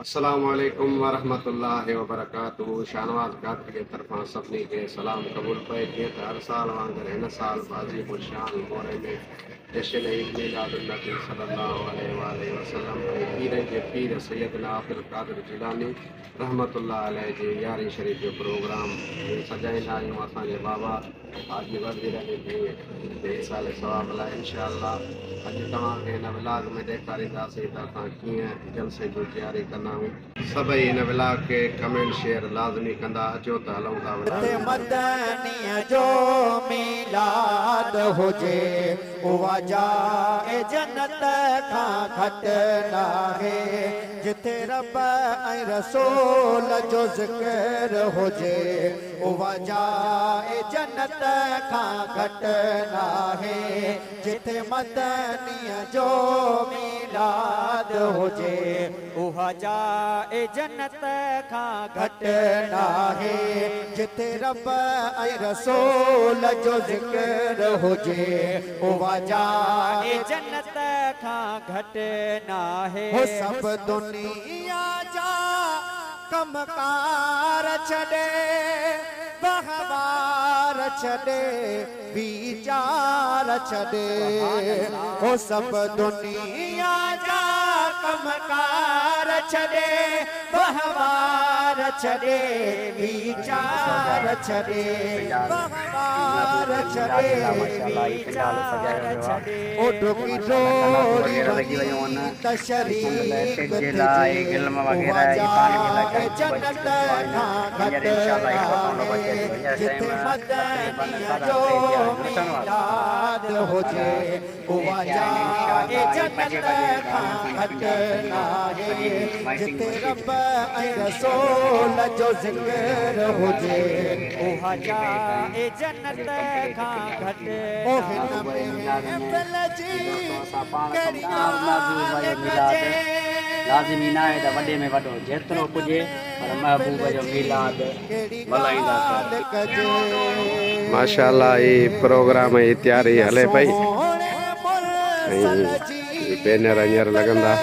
अस्सलामु अलैकुम वरहमतुल्लाहि वबरकातुहू। शाहनवाज़ कादरी के तरफ़ां सभिनी खे सलाम क़बूल पए। जीअं त हर साल वांगुरु हिन साल बाज़ी शान मोरे में जशन ईद मीलादुन नबी सल्लल्लाहु अलैहि वसल्लम ऐं पीरनि जे पीर सैयदना अब्दुल क़ादिर जिलानी रहमतुल्लाह अलैह जी यारी शरीफ़ जो प्रोग्राम सजाईंदा आहियूं असांजे बाबा हाजी वज़ीर अली जे साल सवाब लाइ इंशाअल्लाह। अॼु तव्हांखे हिन व्लॉग में ॾेखारींदासीं त असां कीअं जलसे जी तयारी कंदा आहियूं। सभई हिन व्लॉग खे कमेंट शेयर लाज़मी कंदा। अचो त हलूं था मदनीअ जो मीलाद हुजे उहा जाए जन्नत खां घटि नाहे। जिथे रब ऐं रसूल जो ज़िक्र हुजे उहा जाए जन्नत खां घटि नाहे। जिथे मदनीअ जो मीलाद हुजे उहा जाए जन्नत खां घटि नाहे। जिथे रब ऐं रसूल जो ज़िक्र हुजे उहा जाए जन्नत खां घटि नाहे। हो सभु दुनिया जा कमकार छॾे बहवार छॾे वीचार छॾे। हो सभु दुनिया जा कमकार छॾे बहवार छॾे वीचार छॾे बहवार छॾे वीचार छॾे। ओ डुकी डोरी तशरीफ़ तुझी उहा जाए जन्नत खां घटि नाहे। जिथे मदनीअ जो मीलाद हुजे उहा जाए जन्नत खां घटि नाहे। जिथे रब ऐं रसूल जो ज़िक्र हुजे उहा जाए जन्नत खां घटि। ओ हिन महफ़िल जी कहिड़ी ॻाल्हि कजे लाज़िमी न आहे त वॾे में वॾो जेतिरो पुॼे पर महबूब जो मीलाद मल्हाईंदासीं। माशाअल्लाह ही प्रोग्राम जी तयारी हले पई ऐं बैनर हींअर लॻंदा।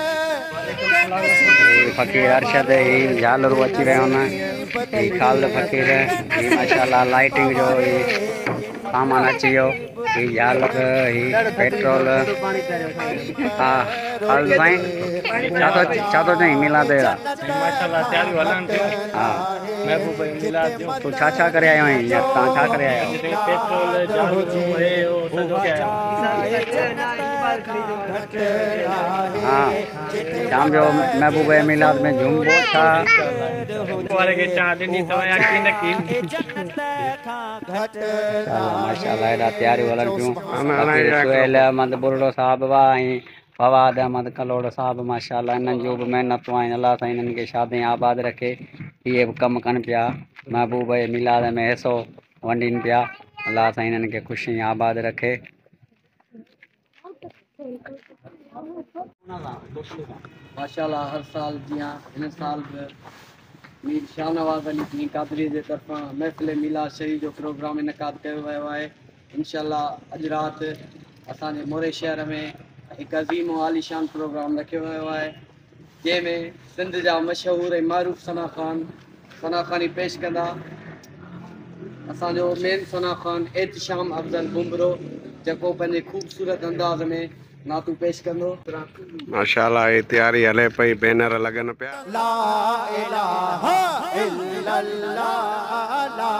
फ़कीर अरशद ही झालरू अची रहिया आहिनि। ही ख़ालिद फ़कीर ही माशाअल्लाह लाइटिंग जो ही सामान अची वियो। ही झालर ही पेट्रोल। हा ख़ालिद साईं छा थो चईं मिलाद अहिड़ा माशाअल्लाह तयारियूं हलनि थियूं। हा महबूब मिलाद जो तूं छा करे आयो आहीं हींअर? तव्हां छा करे आया आहियो? पेट्रोल जालू हे हो सॼो हा शाम जो महबूब मिलाद में झूमबो छा? वारे खे चाह ॾिनी तव्हां यकीन की माशाअल्लाह एॾा तयारियूं हलनि पियूं। सुहेल अहमद बुरड़ो साहिब हुआ ऐं फवाद अहमद कलोड़ साहिब माशाअल्लाह इन्हनि जो बि महिनतूं आहिनि। अलाह साईं इन्हनि खे शादी आबाद रखे। इहे बि कमु कनि पिया महबूब मिलाद में हिसो वंडीनि पिया। अलाह साईं इन्हनि खे ख़ुशी आबाद रखे। माशाअल्लाह हर साल जीअं हिन साल बि मीर शाहनवाज़ अली कादरी जे तरफ़ां महफ़िल मिलाद शरीफ़ जो प्रोग्राम इनकाद कयो वियो आहे। इंशाअल्लाह अॼु राति असांजे मोरे शहर में हिकु अज़ीम आलीशान प्रोग्राम रखियो वियो आहे जंहिंमें सिंध जा मशहूरु ऐं मरूफ़ सना ख़ानी पेश कंदा। असांजो मेन सना ख़ान एहतिशाम अफ़ज़ल बुमरो जेको पंहिंजे ख़ूबसूरत अंदाज़ में नातू पेश कंदो। माशाअल्लाह ही तयारी हले पई बैनर लॻनि पिया। ला इलाहा इल्लल्लाह ला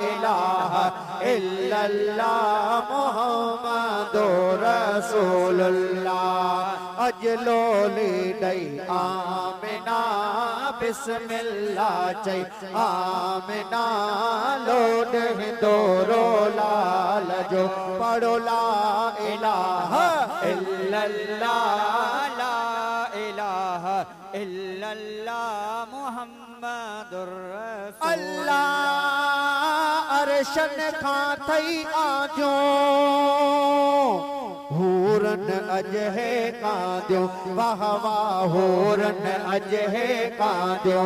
इलाहा इल्लल्लाह मुहम्मदुर रसूलुल्लाह। अजलोली ॾई आमिना बिस्मिल्लाह चई आमिना लोड हिंदोरो लाल जो पढ़ो ला इलाहा इल्लल्लाह ला इलाहा इल्लल्लाह मुहम्मदुर रसूलुल्लाह। अल्लाह अरशन खां थई आंदियो हूरन अजहे कांदियो वाह वाह हूरन अजहे कांदियो।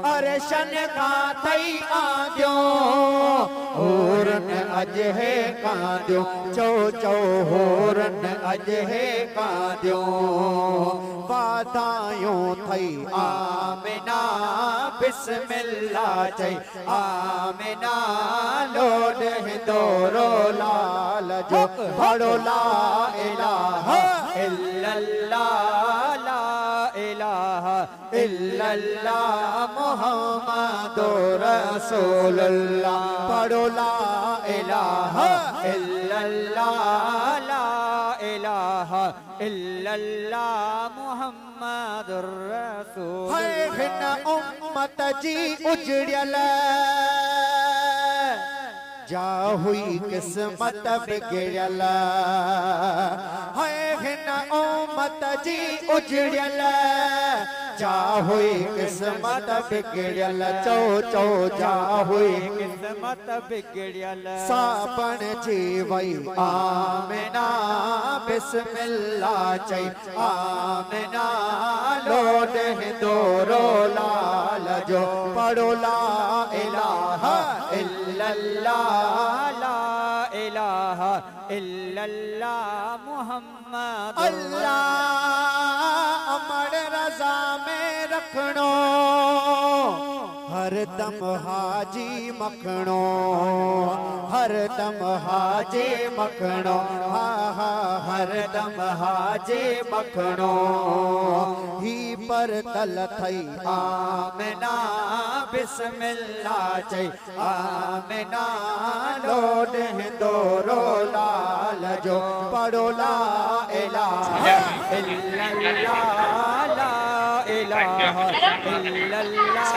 अरशन खां थई आंदियो हूरन अजहे कांदियो चो चो हूरन अजहे कांदियो। वाधायूं थई आमिना बिस्मिल्लाह चई आमिना लोड हिंदोरो लाल जो पढ़ो ला इलाहा इल्लल्लाह ला इलाहा इल्लल्लाह मुहम्मदुर रसूलुल्लाह पढ़ो ला इलाहा इल्लल्लाह ला इलाहा इल्लल्लाह मुहम्मदुर रसूल है हिन उम्मत जी उजड़ियल जा हुई किस्मत बिगड़ियल है हिन उम्मत जी उजड़ियल जा हुई किस्मत बिगड़ियल चो चो जा हुई किस्मत बिगड़ियल साबण जी वई आमिना बिस्मिल्लाह चई आमिना लोड हिंदोरो लाल जो पढ़ो ला इलाहा इल्लल्लाह ला इलाहा इल्लल्लाह मुहम्मद अल्लाह अमर रज़ा में रखणो हर दम हाजी मखणो हर दम हाजी मखणो हा हा हर दम हाजी मखणो ही पर तल थई आमिना बिस्मिल्लाह चई आमिना लोड हिंदोरो लाल जो पढ़ो ला इलाहा इल्लल्लाह ला इलाहा इल्लल्लाह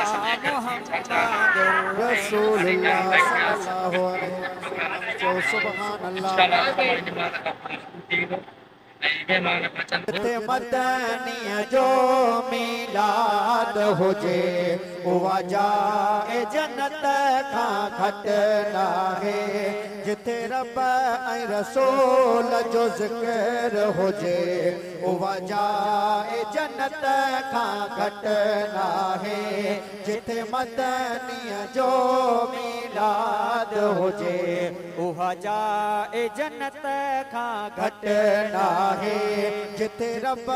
मुहम्मदुर रसूलुल्लाह सल्लल्लाहु अलैहि वसल्लम सुभानअल्लाह मदनिया जो मिलाद हुजे उहा जाए जन्नत खां घट नाहे जिथे रब ऐं रसूल जो ज़िक्र हुजे उहा जाए जन्नत खां घट नाहे जिथे मदनिया जो मिलाद हुजे उहा जाए जन्नत खां घट नाहे जिथे रब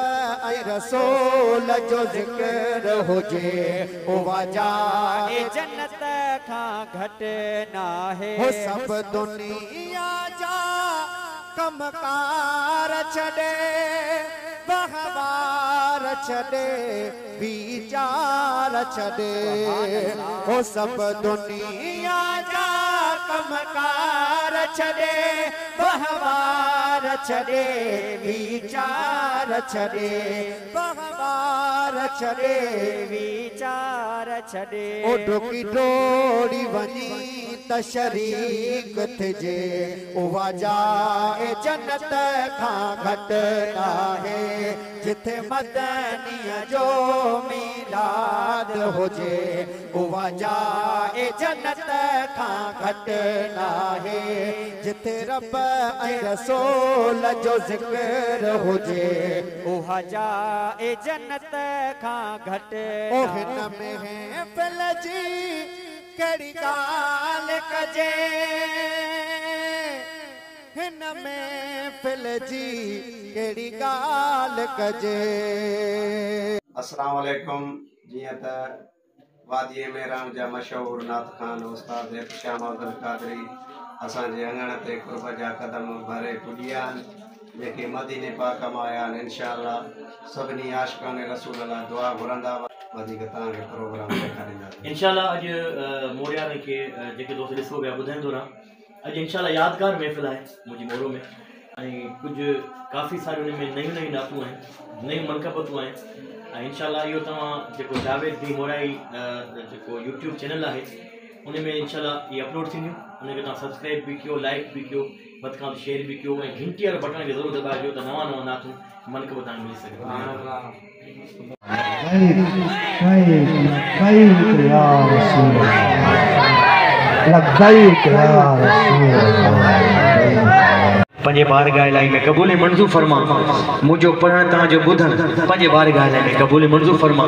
ऐं रसूल जो ज़िक्र हुजे उहा जाए जन्नत खां घट नाहे हो सब दुनिया जा कमकार छॾे बहवार छॾे वीचार छॾे हो सब दुनिया जा कमकार छॾे बहवार छॾे वीचार छॾे बहवार छॾे वीचार छॾे ओ डोकी डोड़ी वञी त शरीक थिजे उहा जाए जन्नत खां घटि नाहे जिथे मदनीअ जो मिलाद हुजे उहा जाए जन्नत खां घटि नाहे जिथे रब ऐं रसूल जो ज़िक्र हुजे उहा जाए जन्नत खां घटि ओ हिन में महफ़िल जी कहिड़ी ॻाल्हि कजे हिन महफ़िल जी कहिड़ी ॻाल्हि कजे। अस्सलाम वालेकुम। जीअं त वादीअ मेराम जा मशहूर नात खान उस्ताद शाम अब्दुल कादरी असांजे अंगण ते क़ुर्ब जा कदम भरे पुॼिया आहिनि जेके मदीने पाक मां आया आहिनि। इंशाअल्लाह सभिनी आशिक़ान रसूल लाइ दुआ घुरंदा वधीक तव्हांखे प्रोग्राम ॾेखारींदासीं इंशाअल्लाह। अॼु मोरियारे खे जेके दोस्त ॾिसो पिया ॿुधाईंदो रहां अॼु इंशाअल्लाह यादगार महफ़िल आहे मुंहिंजी मोरो में ऐं कुझु काफ़ी सारियूं हुन में नयूं नयूं नातूं आहिनि नयूं मनक़बतूं आहिनि ऐं इंशाअल्लाह इहो तव्हां जेको जावेद दी मोराई जेको यूट्यूब चैनल आहे उन में इंशाअल्लाह इहे अपलोड थींदियूं उनखे तव्हां सब्सक्राइब बि कयो लाइक बि कयो वधि खां वधि शेयर बि कयो ऐं घंटी वारे बटन खे ज़रूरु दॿाइजो त नवां नवां नातूं मनक़बत तव्हांखे मिली सघे। पंहिंजे ॿार ॻाल्हाई में क़बूल मंज़ूर फरमा मुंहिंजो पढ़णु तव्हांजो ॿुधणु पंहिंजे ॿार ॻाल्हाई में क़बूल मंज़ूर फरमा।